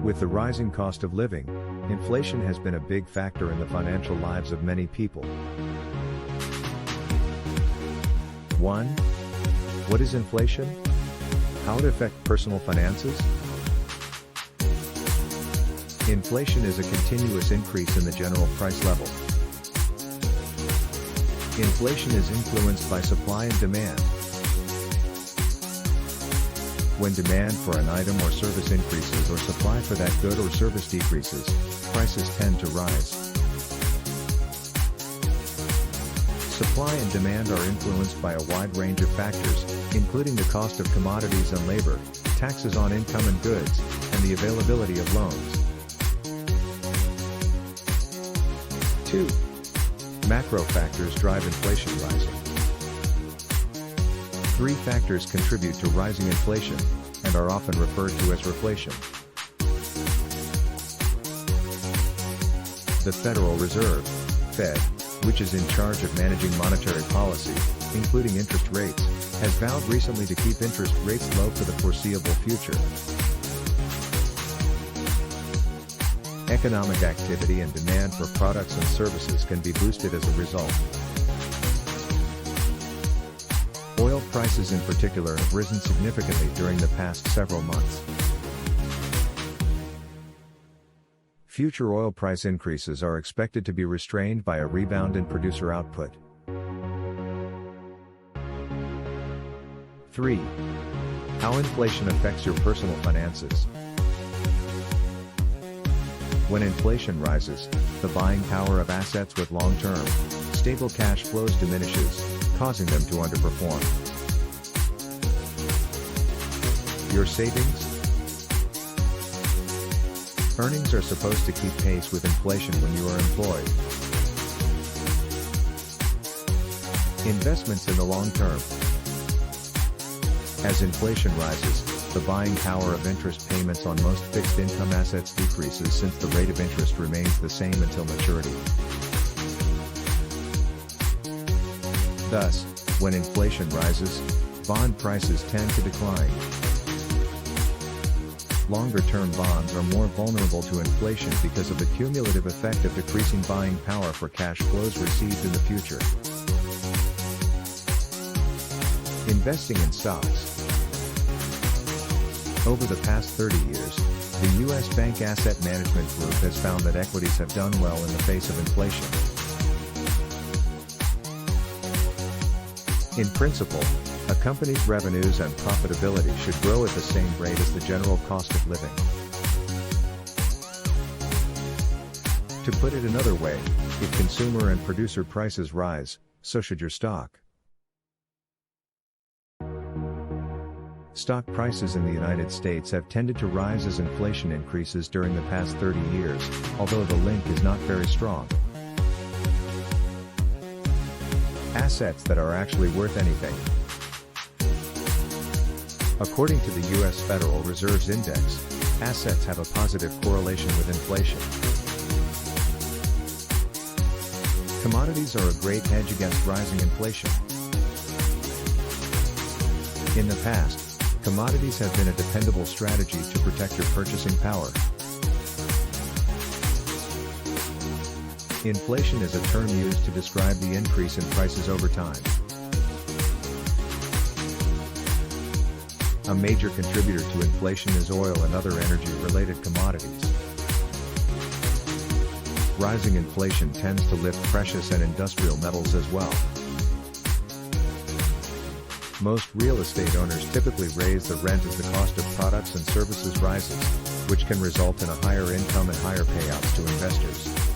With the rising cost of living, inflation has been a big factor in the financial lives of many people. 1. What is inflation? How it affects personal finances? Inflation is a continuous increase in the general price level. Inflation is influenced by supply and demand. When demand for an item or service increases or supply for that good or service decreases, prices tend to rise. Supply and demand are influenced by a wide range of factors, including the cost of commodities and labor, taxes on income and goods, and the availability of loans. 2. Macro factors drive inflation rising. 3 factors contribute to rising inflation, and are often referred to as reflation. The Federal Reserve, Fed, which is in charge of managing monetary policy, including interest rates, has vowed recently to keep interest rates low for the foreseeable future. Economic activity and demand for products and services can be boosted as a result. Oil prices in particular have risen significantly during the past several months. Future oil price increases are expected to be restrained by a rebound in producer output. 3. How inflation affects your personal finances. When inflation rises, the buying power of assets with long-term, stable cash flows diminishes, causing them to underperform. Your savings? Earnings are supposed to keep pace with inflation when you are employed. Investments in the long term. As inflation rises, the buying power of interest payments on most fixed income assets decreases since the rate of interest remains the same until maturity. Thus, when inflation rises, bond prices tend to decline. Longer-term bonds are more vulnerable to inflation because of the cumulative effect of decreasing buying power for cash flows received in the future. Investing in stocks. Over the past 30 years, the U.S. Bank Asset Management Group has found that equities have done well in the face of inflation. In principle, a company's revenues and profitability should grow at the same rate as the general cost of living. To put it another way, if consumer and producer prices rise, so should your stock. Stock prices in the United States have tended to rise as inflation increases during the past 30 years, although the link is not very strong. Assets that are actually worth anything. According to the U.S. Federal Reserve's index, assets have a positive correlation with inflation. Commodities are a great hedge against rising inflation. In the past, commodities have been a dependable strategy to protect your purchasing power. Inflation is a term used to describe the increase in prices over time. A major contributor to inflation is oil and other energy-related commodities. Rising inflation tends to lift precious and industrial metals as well. Most real estate owners typically raise the rent as the cost of products and services rises, which can result in a higher income and higher payouts to investors.